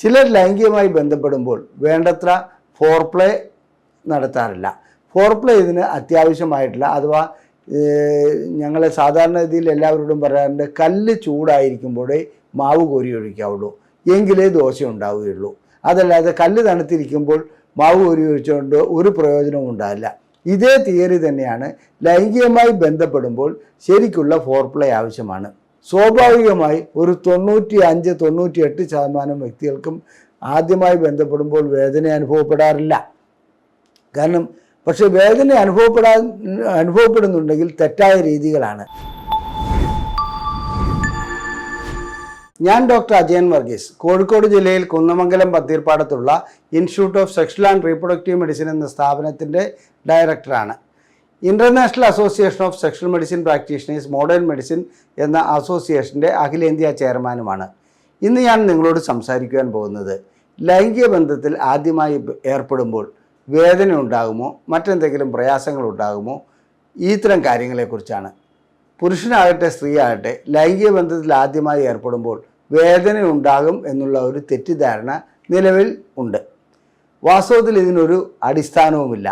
ചിലർ ലൈംഗികമായി ബന്ധപ്പെടുമ്പോൾ വേണ്ടത്ര ഫോർപ്ലേ നടത്താറില്ല. ഫോർപ്ലേ ഇതിന് അത്യാവശ്യമായിട്ടില്ല. അഥവാ ഞങ്ങൾ സാധാരണ രീതിയിൽ എല്ലാവരോടും പറയാറുണ്ട്, കല്ല് ചൂടായിരിക്കുമ്പോഴേ മാവ് കോരി ഒഴിക്കാവുള്ളൂ, എങ്കിലേ ദോശ ഉണ്ടാവുകയുള്ളൂ. അതല്ലാതെ കല്ല് തണുത്തിരിക്കുമ്പോൾ മാവ് കോരി ഒഴിച്ചുകൊണ്ട് ഒരു പ്രയോജനവും ഉണ്ടാവില്ല. ഇതേ തിയറി തന്നെയാണ് ലൈംഗികമായി ബന്ധപ്പെടുമ്പോൾ ശരിക്കുള്ള ഫോർപ്ലേ ആവശ്യമാണ്. സ്വാഭാവികമായി ഒരു 95-98% വ്യക്തികൾക്കും ആദ്യമായി ബന്ധപ്പെടുമ്പോൾ വേദന അനുഭവപ്പെടാറില്ല. പക്ഷെ വേദന അനുഭവപ്പെടുന്നുണ്ടെങ്കിൽ തെറ്റായ രീതികളാണ്. ഞാൻ ഡോക്ടർ അജയൻ വർഗീസ്, കോഴിക്കോട് ജില്ലയിൽ കുന്നമംഗലം പത്തീർപ്പാടത്തുള്ള institute of sexual and reproductive medicine എന്ന സ്ഥാപനത്തിൻ്റെ ഡയറക്ടറാണ്. International association of sexual medicine practitioners modern medicine എന്ന അസോസിയേഷൻ്റെ അഖിലേന്ത്യാ ചെയർമാനുമാണ്. ഇന്ന് ഞാൻ നിങ്ങളോട് സംസാരിക്കുവാൻ പോകുന്നത് ലൈംഗിക ബന്ധത്തിൽ ആദ്യമായി ഏർപ്പെടുമ്പോൾ വേദന ഉണ്ടാകുമോ, മറ്റെന്തെങ്കിലും പ്രയാസങ്ങൾ ഉണ്ടാകുമോ, ഇത്തരം കാര്യങ്ങളെക്കുറിച്ചാണ്. പുരുഷനാകട്ടെ സ്ത്രീ ആകട്ടെ ലൈംഗിക ബന്ധത്തിൽ ആദ്യമായി ഏർപ്പെടുമ്പോൾ വേദന ഉണ്ടാകും എന്നുള്ള ഒരു തെറ്റിദ്ധാരണ നിലവിൽ ഉണ്ട്. വാസ്തവത്തിൽ ഇതിനൊരു അടിസ്ഥാനവുമില്ല.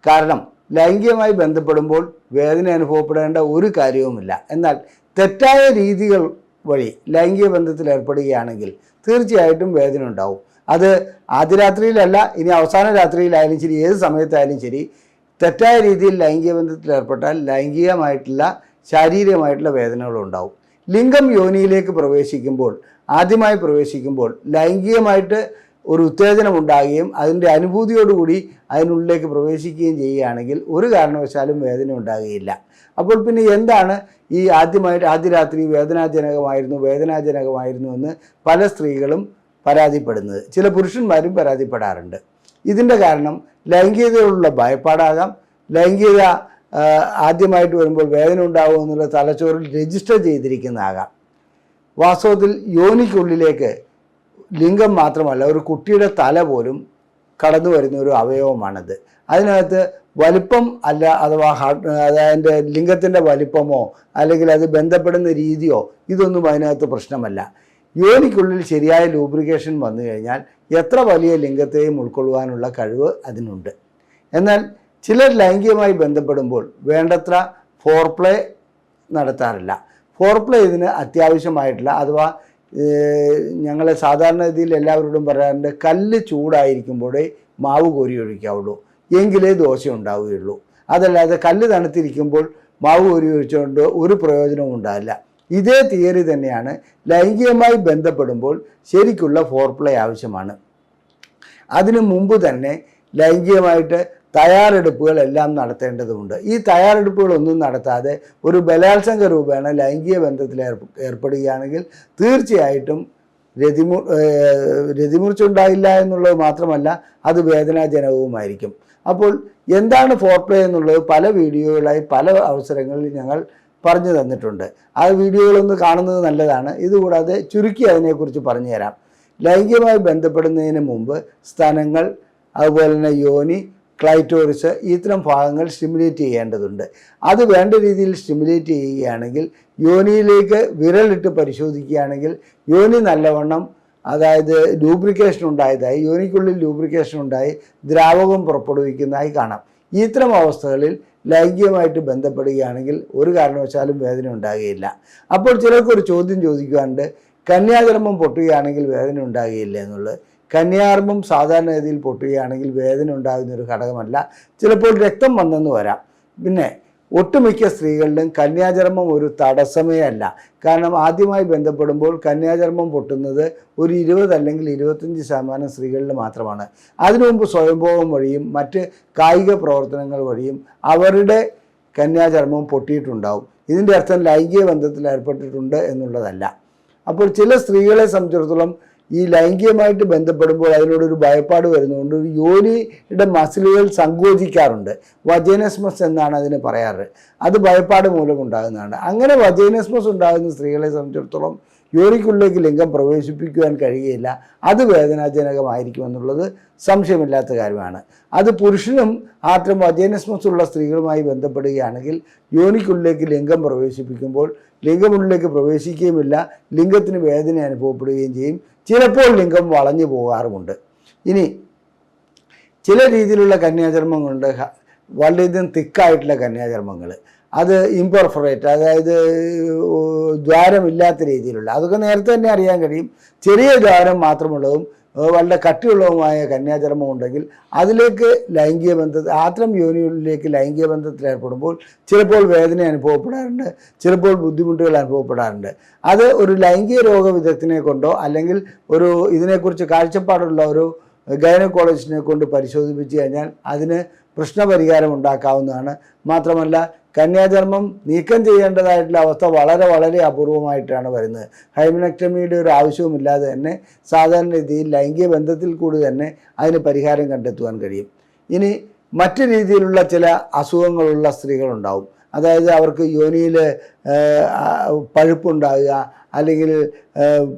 കാരണം ലൈംഗികമായി ബന്ധപ്പെടുമ്പോൾ വേദന അനുഭവപ്പെടേണ്ട ഒരു കാര്യവുമില്ല. എന്നാൽ തെറ്റായ രീതികൾ വഴി ലൈംഗിക ബന്ധത്തിൽ ഏർപ്പെടുകയാണെങ്കിൽ തീർച്ചയായിട്ടും വേദന ഉണ്ടാവും. അത് ആദ്യ രാത്രിയിലല്ല, ഇനി അവസാന രാത്രിയിലായാലും ശരി, ഏത് സമയത്തായാലും ശരി, തെറ്റായ രീതിയിൽ ലൈംഗിക ബന്ധത്തിൽ ഏർപ്പെട്ടാൽ ലൈംഗികമായിട്ടുള്ള ശാരീരികമായിട്ടുള്ള വേദനകളുണ്ടാവും. ലിംഗം യോനിയിലേക്ക് ആദ്യമായി പ്രവേശിക്കുമ്പോൾ ലൈംഗികമായിട്ട് ഒരു ഉത്തേജനം ഉണ്ടാകുകയും അതിൻ്റെ അനുഭൂതിയോടുകൂടി അതിനുള്ളിലേക്ക് പ്രവേശിക്കുകയും ചെയ്യുകയാണെങ്കിൽ ഒരു കാരണവശാലും വേദന ഉണ്ടാകുകയില്ല. അപ്പോൾ പിന്നെ എന്താണ് ഈ ആദ്യ രാത്രി വേദനാജനകമായിരുന്നു എന്ന് പല സ്ത്രീകളും പരാതിപ്പെടുന്നത്, ചില പുരുഷന്മാരും പരാതിപ്പെടാറുണ്ട്. ഇതിൻ്റെ കാരണം ലൈംഗികതയോടുള്ള ഭയപ്പാടാകാം, ലൈംഗികത ആദ്യമായിട്ട് വരുമ്പോൾ വേദന ഉണ്ടാകും എന്നുള്ള തലച്ചോറിൽ രജിസ്റ്റർ ചെയ്തിരിക്കുന്നതാകാം. വാസ്തവത്തിൽ യോനിക്കുള്ളിലേക്ക് ലിംഗം മാത്രമല്ല, ഒരു കുട്ടിയുടെ തല പോലും കടന്നു വരുന്ന ഒരു അവയവമാണത്. അതിനകത്ത് വലിപ്പം അല്ല, അഥവാ അതിൻ്റെ ലിംഗത്തിൻ്റെ വലിപ്പമോ അല്ലെങ്കിൽ അത് ബന്ധപ്പെടുന്ന രീതിയോ ഇതൊന്നും അതിനകത്ത് പ്രശ്നമല്ല. യോനിക്കുള്ളിൽ ശരിയായ ലൂബ്രിക്കേഷൻ വന്നു കഴിഞ്ഞാൽ എത്ര വലിയ ലിംഗത്തെയും ഉൾക്കൊള്ളുവാനുള്ള കഴിവ് അതിനുണ്ട്. എന്നാൽ ചിലർ ലൈംഗികമായി ബന്ധപ്പെടുമ്പോൾ വേണ്ടത്ര ഫോർപ്ലേ നടത്താറില്ല. ഫോർപ്ലേ ഇതിന് അത്യാവശ്യമായിട്ടില്ല. അഥവാ ഞങ്ങൾ സാധാരണ രീതിയിൽ എല്ലാവരോടും പറയാറുണ്ട്, കല്ല് ചൂടായിരിക്കുമ്പോഴേ മാവ് കോരി ഒഴിക്കാവുള്ളൂ, എങ്കിലേ ദോശ ഉണ്ടാവുകയുള്ളൂ. അതല്ലാതെ കല്ല് തണുത്തിരിക്കുമ്പോൾ മാവ് കോരി ഒഴിച്ചുകൊണ്ട് ഒരു പ്രയോജനവും ഉണ്ടാവില്ല. ഇതേ തിയറി തന്നെയാണ് ലൈംഗികമായി ബന്ധപ്പെടുമ്പോൾ ശരിക്കുള്ള ഫോർപ്ലേ ആവശ്യമാണ്. അതിനു മുമ്പ് തന്നെ ലൈംഗികമായിട്ട് തയ്യാറെടുപ്പുകളെല്ലാം നടത്തേണ്ടതുണ്ട്. ഈ തയ്യാറെടുപ്പുകളൊന്നും നടത്താതെ ഒരു ബലാത്സംഗ രൂപേണ ലൈംഗിക ബന്ധത്തിൽ ഏർപ്പെടുകയാണെങ്കിൽ തീർച്ചയായിട്ടും രതിമൂർച്ചുണ്ടായില്ല എന്നുള്ളത് മാത്രമല്ല, അത് വേദനാജനകവുമായിരിക്കും. അപ്പോൾ എന്താണ് ഫോർപ്ലേ എന്നുള്ളത് പല വീഡിയോകളായി പല അവസരങ്ങളിൽ ഞങ്ങൾ പറഞ്ഞു തന്നിട്ടുണ്ട്. ആ വീഡിയോകളൊന്ന് കാണുന്നത് നല്ലതാണ്. ഇതുകൂടാതെ ചുരുക്കി അതിനെക്കുറിച്ച് പറഞ്ഞു തരാം. ലൈംഗികമായി ബന്ധപ്പെടുന്നതിന് മുമ്പ് സ്തനങ്ങൾ, അതുപോലെ തന്നെ യോനി, ക്ലൈറ്റോറിസ്, ഇത്തരം ഭാഗങ്ങൾ സ്റ്റിമുലേറ്റ് ചെയ്യേണ്ടതുണ്ട്. അത് വേണ്ട രീതിയിൽ സ്റ്റിമുലേറ്റ് ചെയ്യുകയാണെങ്കിൽ, യോനിയിലേക്ക് വിരലിട്ട് പരിശോധിക്കുകയാണെങ്കിൽ യോനി നല്ലവണ്ണം, അതായത് ലൂബ്രിക്കേഷൻ ഉണ്ടായതായി, യോനിക്കുള്ളിൽ ലൂബ്രിക്കേഷൻ ഉണ്ടായി ദ്രാവകം പുറപ്പെടുവിക്കുന്നതായി കാണാം. ഇത്തരം അവസ്ഥകളിൽ ലൈംഗികമായിട്ട് ബന്ധപ്പെടുകയാണെങ്കിൽ ഒരു കാരണവശാലും വേദന ഉണ്ടാകുകയില്ല. അപ്പോൾ ചിലർക്കൊരു ചോദ്യം ചോദിക്കുവാണ്ട്, കന്യാചർമ്മം പൊട്ടുകയാണെങ്കിൽ വേദന ഉണ്ടാകുകയില്ല എന്നുള്ളത്. കന്യാചർമ്മം സാധാരണ രീതിയിൽ പൊട്ടുകയാണെങ്കിൽ വേദന ഉണ്ടാകുന്നൊരു ഘടകമല്ല. ചിലപ്പോൾ രക്തം വന്നെന്ന് വരാം. പിന്നെ ഒട്ടുമിക്ക സ്ത്രീകളിലും കന്യാചർമ്മം ഒരു തടസ്സമേ അല്ല. കാരണം ആദ്യമായി ബന്ധപ്പെടുമ്പോൾ കന്യാചർമ്മം പൊട്ടുന്നത് ഒരു 20 അല്ലെങ്കിൽ 25% സ്ത്രീകളിൽ മാത്രമാണ്. അതിനു മുമ്പ് സ്വയംഭോഗം വഴിയും മറ്റ് കായിക പ്രവർത്തനങ്ങൾ വഴിയും അവരുടെ കന്യാചർമ്മം പൊട്ടിയിട്ടുണ്ടാവും. ഇതിൻ്റെ അർത്ഥം ലൈംഗിക ബന്ധത്തിൽ ഏർപ്പെട്ടിട്ടുണ്ട് എന്നുള്ളതല്ല. അപ്പോൾ ചില സ്ത്രീകളെ സംബന്ധിച്ചിടത്തോളം ഈ ലൈംഗികമായിട്ട് ബന്ധപ്പെടുമ്പോൾ അതിനോടൊരു ഭയപ്പാട് വരുന്നതുകൊണ്ട് യോനിയുടെ മസിലുകൾ സങ്കോചിക്കാറുണ്ട്. വജൈനസ്മസ് എന്നാണ് അതിന് പറയാറ്. അത് ഭയപ്പാട് മൂലം ഉണ്ടാകുന്നതാണ്. അങ്ങനെ വജൈനസ്മസ് ഉണ്ടാകുന്ന സ്ത്രീകളെ സംബന്ധിച്ചിടത്തോളം യോനിക്കുള്ളിലേക്ക് ലിംഗം പ്രവേശിപ്പിക്കുവാൻ കഴിയുകയില്ല. അത് വേദനാജനകമായിരിക്കുമെന്നുള്ളത് സംശയമില്ലാത്ത കാര്യമാണ്. അത് പുരുഷനും ആത്രം വജൈനസ്മസ് ഉള്ള സ്ത്രീകളുമായി ബന്ധപ്പെടുകയാണെങ്കിൽ യോനിക്കുള്ളിലേക്ക് ലിംഗം പ്രവേശിപ്പിക്കുമ്പോൾ ലിംഗമുള്ളിലേക്ക് പ്രവേശിക്കുകയുമില്ല, ലിംഗത്തിന് വേദന അനുഭവപ്പെടുകയും ചെയ്യും. ചിലപ്പോൾ ലിംഗം വളഞ്ഞു പോകാറുമുണ്ട്. ഇനി ചില രീതിയിലുള്ള കന്യാചർമ്മങ്ങളുണ്ട്, വളരെയധികം തിക്കായിട്ടുള്ള കന്യാചർമ്മങ്ങൾ, അത് ഇംപെർഫറേറ്റ്, അതായത് ദ്വാരമില്ലാത്ത രീതിയിലുള്ള, അതൊക്കെ നേരത്തെ തന്നെ അറിയാൻ കഴിയും. ചെറിയ ദ്വാരം മാത്രമുള്ളതും വളരെ കട്ടിയുള്ളതുമായ കന്യാചർമ്മം ഉണ്ടെങ്കിൽ അതിലേക്ക് ലൈംഗിക ബന്ധത്തിൽ, ആത്രം യോനികളിലേക്ക് ലൈംഗിക ബന്ധത്തിൽ ഏർപ്പെടുമ്പോൾ ചിലപ്പോൾ വേദന അനുഭവപ്പെടാറുണ്ട്, ചിലപ്പോൾ ബുദ്ധിമുട്ടുകൾ അനുഭവപ്പെടാറുണ്ട്. അത് ഒരു ലൈംഗിക രോഗ വിദഗ്ധനെ കൊണ്ടോ അല്ലെങ്കിൽ ഒരു ഇതിനെക്കുറിച്ച് കാഴ്ചപ്പാടുള്ള ഒരു ഗൈനക്കോളജിസ്റ്റിനെ കൊണ്ട് പരിശോധിപ്പിച്ച് കഴിഞ്ഞാൽ അതിന് പ്രശ്നപരിഹാരം ഉണ്ടാക്കാവുന്നതാണ്. മാത്രമല്ല കന്യാചർമ്മം നീക്കം ചെയ്യേണ്ടതായിട്ടുള്ള അവസ്ഥ വളരെ വളരെ അപൂർവമായിട്ടാണ് വരുന്നത്. ഹൈമനക്ടമിയുടെ ഒരു ആവശ്യവുമില്ലാതെ തന്നെ സാധാരണ രീതിയിൽ ലൈംഗിക ബന്ധത്തിൽ കൂടി തന്നെ അതിന് പരിഹാരം കണ്ടെത്തുവാൻ കഴിയും. ഇനി മറ്റു രീതിയിലുള്ള ചില അസുഖങ്ങളുള്ള സ്ത്രീകളുണ്ടാവും. അതായത് അവർക്ക് യോനിയിൽ പഴുപ്പുണ്ടാകുക, അല്ലെങ്കിൽ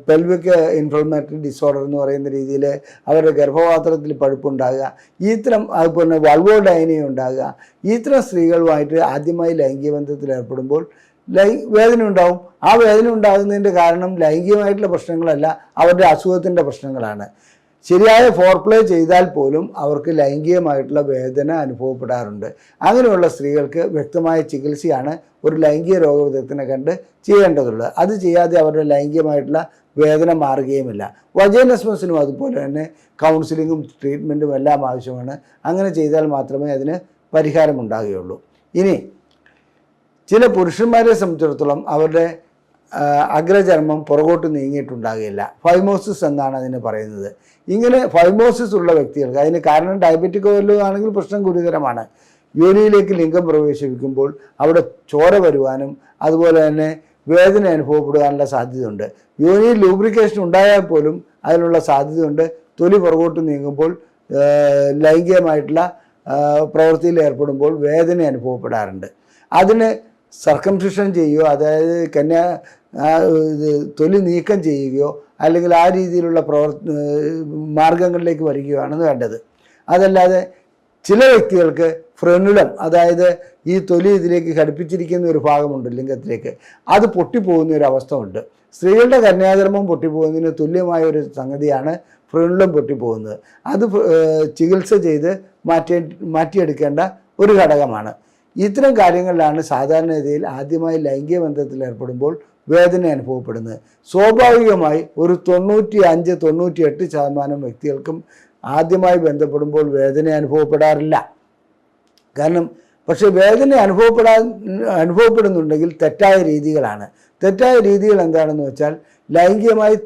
പെൽവിക് ഇൻഫ്ലമേറ്ററി ഡിസോർഡർ എന്ന് പറയുന്ന രീതിയിൽ അവരുടെ ഗർഭപാത്രത്തിൽ പഴുപ്പുണ്ടാകുക, ഇത്തരം അതുപോലെ വൾവോഡൈനിയ ഉണ്ടാകുക, ഇത്തരം സ്ത്രീകളുമായിട്ട് ആദ്യമായി ലൈംഗിക ബന്ധത്തിൽ ഏർപ്പെടുമ്പോൾ വേദന ഉണ്ടാവും. ആ വേദന ഉണ്ടാകുന്നതിൻ്റെ കാരണം ലൈംഗികമായിട്ടുള്ള പ്രശ്നങ്ങളല്ല, അവരുടെ അസുഖത്തിൻ്റെ പ്രശ്നങ്ങളാണ്. ശരിയായ ഫോർപ്ലേ ചെയ്താൽ പോലും അവർക്ക് ലൈംഗികമായിട്ടുള്ള വേദന അനുഭവപ്പെടാറുണ്ട്. അങ്ങനെയുള്ള സ്ത്രീകൾക്ക് വ്യക്തമായ ചികിത്സയാണ് ഒരു ലൈംഗിക രോഗവിദഗ്ധനെ കണ്ട് ചെയ്യേണ്ടതുള്ളത്. അത് ചെയ്യാതെ അവരുടെ ലൈംഗികമായിട്ടുള്ള വേദന മാറുകയുമില്ല. വജൈനസ്മസിനും അതുപോലെ തന്നെ കൗൺസിലിങ്ങും ട്രീറ്റ്മെൻറ്റും എല്ലാം ആവശ്യമാണ്. അങ്ങനെ ചെയ്താൽ മാത്രമേ അതിന് പരിഹാരമുണ്ടാകുകയുള്ളൂ. ഇനി ചില പുരുഷന്മാരെ സംബന്ധിച്ചിടത്തോളം അവരുടെ അഗ്രചർമ്മം പുറകോട്ട് നീങ്ങിയിട്ടുണ്ടാകുകയില്ല. ഫൈമോസിസ് എന്നാണ് അതിന് പറയുന്നത്. ഇങ്ങനെ ഫൈമോസിസ് ഉള്ള വ്യക്തികൾക്ക്, അതിന് കാരണം ഡയബറ്റിക് വല്ലതും ആണെങ്കിൽ പ്രശ്നം ഗുരുതരമാണ്. യോനിയിലേക്ക് ലിംഗം പ്രവേശിപ്പിക്കുമ്പോൾ അവിടെ ചോര വരുവാനും അതുപോലെ തന്നെ വേദന അനുഭവപ്പെടുവാനുള്ള സാധ്യതയുണ്ട്. യോനിയിൽ ലൂബ്രിക്കേഷൻ ഉണ്ടായാൽ പോലും അതിനുള്ള സാധ്യതയുണ്ട്. തൊലി പുറകോട്ട് നീങ്ങുമ്പോൾ ലൈംഗികമായിട്ടുള്ള പ്രവൃത്തിയിൽ ഏർപ്പെടുമ്പോൾ വേദന അനുഭവപ്പെടാറുണ്ട്. അതിന് സർക്കംസിഷൻ ചെയ്യുകയോ, അതായത് തൊലി നീക്കം ചെയ്യുകയോ അല്ലെങ്കിൽ ആ രീതിയിലുള്ള മാർഗങ്ങളിലേക്ക് വരികയാണ് വേണ്ടത്. അതല്ലാതെ ചില വ്യക്തികൾക്ക് ഫ്രെനുലം, അതായത് ഈ തൊലി ഇതിലേക്ക് ഘടിപ്പിച്ചിരിക്കുന്ന ഒരു ഭാഗമുണ്ട് ലിംഗത്തിലേക്ക്, അത് പൊട്ടിപ്പോകുന്ന ഒരു അവസ്ഥ ഉണ്ട്. സ്ത്രീകളുടെ കന്യാചർമ്മം പൊട്ടിപ്പോകുന്നതിന് തുല്യമായ ഒരു സംഗതിയാണ് ഫ്രെനുലം പൊട്ടിപ്പോകുന്നത്. അത് ചികിത്സ ചെയ്ത് മാറ്റിയെടുക്കേണ്ട ഒരു ഘടകമാണ്. ഇത്തരം കാര്യങ്ങളിലാണ് സാധാരണഗതിയിൽ ആദ്യമായി ലൈംഗിക ബന്ധത്തിൽ ഏർപ്പെടുമ്പോൾ വേദന അനുഭവപ്പെടുന്നത്. സ്വാഭാവികമായി ഒരു 95-98% വ്യക്തികൾക്കും ആദ്യമായി ബന്ധപ്പെടുമ്പോൾ വേദന അനുഭവപ്പെടാറില്ല. കാരണം പക്ഷേ വേദന അനുഭവപ്പെടുന്നുണ്ടെങ്കിൽ തെറ്റായ രീതികളാണ്. തെറ്റായ രീതികൾ എന്താണെന്ന് വെച്ചാൽ ലൈംഗികമായി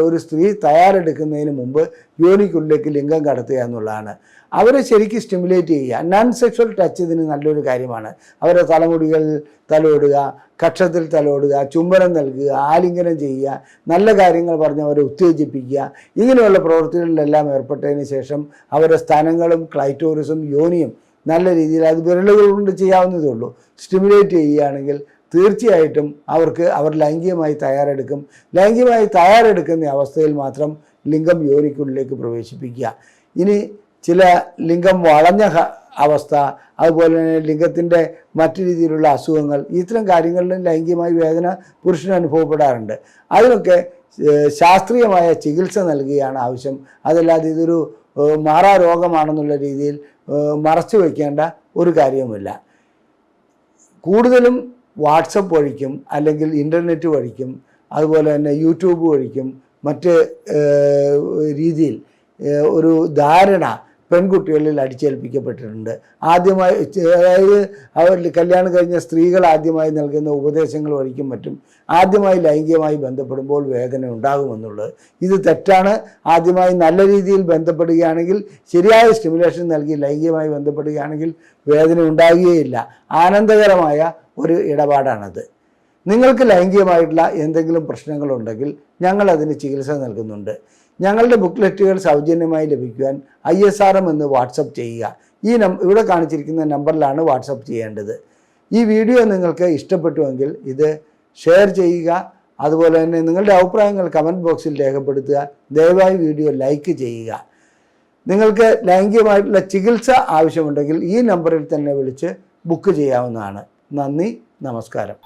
ഒരു സ്ത്രീ തയ്യാറെടുക്കുന്നതിന് മുമ്പ് യോനിക്കുള്ളിലേക്ക് ലിംഗം കടത്തുക എന്നുള്ളതാണ്. അവരെ ശരിക്കും സ്റ്റിമുലേറ്റ് ചെയ്യുക. നോൺ സെക്ഷൽ ടച്ച് ഇതിന് നല്ലൊരു കാര്യമാണ്. അവരെ തലമുടികൾ തലോടുക, കക്ഷത്തിൽ തലോടുക, ചുംബനം നൽകുക, ആലിംഗനം ചെയ്യുക, നല്ല കാര്യങ്ങൾ പറഞ്ഞ് അവരെ ഉത്തേജിപ്പിക്കുക, ഇങ്ങനെയുള്ള പ്രവൃത്തികളിലെല്ലാം ഏർപ്പെട്ടതിന് ശേഷം അവരുടെ സ്ഥാനങ്ങളും ക്ലൈറ്റോറിസും യോനിയും നല്ല രീതിയിൽ അത് വിരലുകൾ കൊണ്ട് ചെയ്യാവുന്നതേ ഉള്ളൂ സ്റ്റിമുലേറ്റ് ചെയ്യുകയാണെങ്കിൽ തീർച്ചയായിട്ടും അവർ ലൈംഗികമായി തയ്യാറെടുക്കും. ലൈംഗികമായി തയ്യാറെടുക്കുന്ന അവസ്ഥയിൽ മാത്രം ലിംഗം യോനിക്കുള്ളിലേക്ക് പ്രവേശിപ്പിക്കുക. ഇനി ചില ലിംഗം വളഞ്ഞ അവസ്ഥ, അതുപോലെ തന്നെ ലിംഗത്തിൻ്റെ മറ്റു രീതിയിലുള്ള അസുഖങ്ങൾ, ഇത്തരം കാര്യങ്ങളിലും ലൈംഗികമായി വേദന പുരുഷന് അനുഭവപ്പെടാറുണ്ട്. അതിനൊക്കെ ശാസ്ത്രീയമായ ചികിത്സ നൽകുകയാണ് ആവശ്യം. അതല്ലാതെ ഇതൊരു മാറാ രോഗമാണെന്നുള്ള രീതിയിൽ മറച്ചു വയ്ക്കേണ്ട ഒരു കാര്യവുമില്ല. കൂടുതലും വാട്സപ്പ് വഴിക്കും അല്ലെങ്കിൽ ഇൻ്റർനെറ്റ് വഴിക്കും അതുപോലെ തന്നെ യൂട്യൂബ് വഴിക്കും മറ്റ് രീതിയിൽ ഒരു ധാരണ പെൺകുട്ടികളിൽ അടിച്ചേൽപ്പിക്കപ്പെട്ടിട്ടുണ്ട്. ആദ്യമായി, അതായത് അവർ കല്യാണം കഴിഞ്ഞ സ്ത്രീകൾ ആദ്യമായി നൽകുന്ന ഉപദേശങ്ങൾ വഴിക്കും മറ്റും ആദ്യമായി ലൈംഗികമായി ബന്ധപ്പെടുമ്പോൾ വേദന ഉണ്ടാകുമെന്നുള്ളത് ഇത് തെറ്റാണ്. ആദ്യമായി നല്ല രീതിയിൽ ബന്ധപ്പെടുകയാണെങ്കിൽ, ശരിയായ സ്റ്റിമുലേഷൻ നൽകി ലൈംഗികമായി ബന്ധപ്പെടുകയാണെങ്കിൽ വേദന ഉണ്ടാകുകയില്ല. ആനന്ദകരമായ ഒരു ഇടപാടാണത്. നിങ്ങൾക്ക് ലൈംഗികമായിട്ടുള്ള എന്തെങ്കിലും പ്രശ്നങ്ങളുണ്ടെങ്കിൽ ഞങ്ങളതിന് ചികിത്സ നൽകുന്നുണ്ട്. ഞങ്ങളുടെ ബുക്ക്ലെറ്റുകൾ സൗജന്യമായി ലഭിക്കുവാൻ ISRM എന്ന് വാട്സപ്പ് ചെയ്യുക. ഇവിടെ കാണിച്ചിരിക്കുന്ന നമ്പറിലാണ് വാട്സപ്പ് ചെയ്യേണ്ടത്. ഈ വീഡിയോ നിങ്ങൾക്ക് ഇഷ്ടപ്പെട്ടുവെങ്കിൽ ഇത് ഷെയർ ചെയ്യുക. അതുപോലെ തന്നെ നിങ്ങളുടെ അഭിപ്രായങ്ങൾ കമൻറ്റ് ബോക്സിൽ രേഖപ്പെടുത്തുക. ദയവായി വീഡിയോ ലൈക്ക് ചെയ്യുക. നിങ്ങൾക്ക് ലൈംഗികമായിട്ടുള്ള ചികിത്സ ആവശ്യമുണ്ടെങ്കിൽ ഈ നമ്പറിൽ തന്നെ വിളിച്ച് ബുക്ക് ചെയ്യാവുന്നതാണ്. നന്ദി, നമസ്കാരം.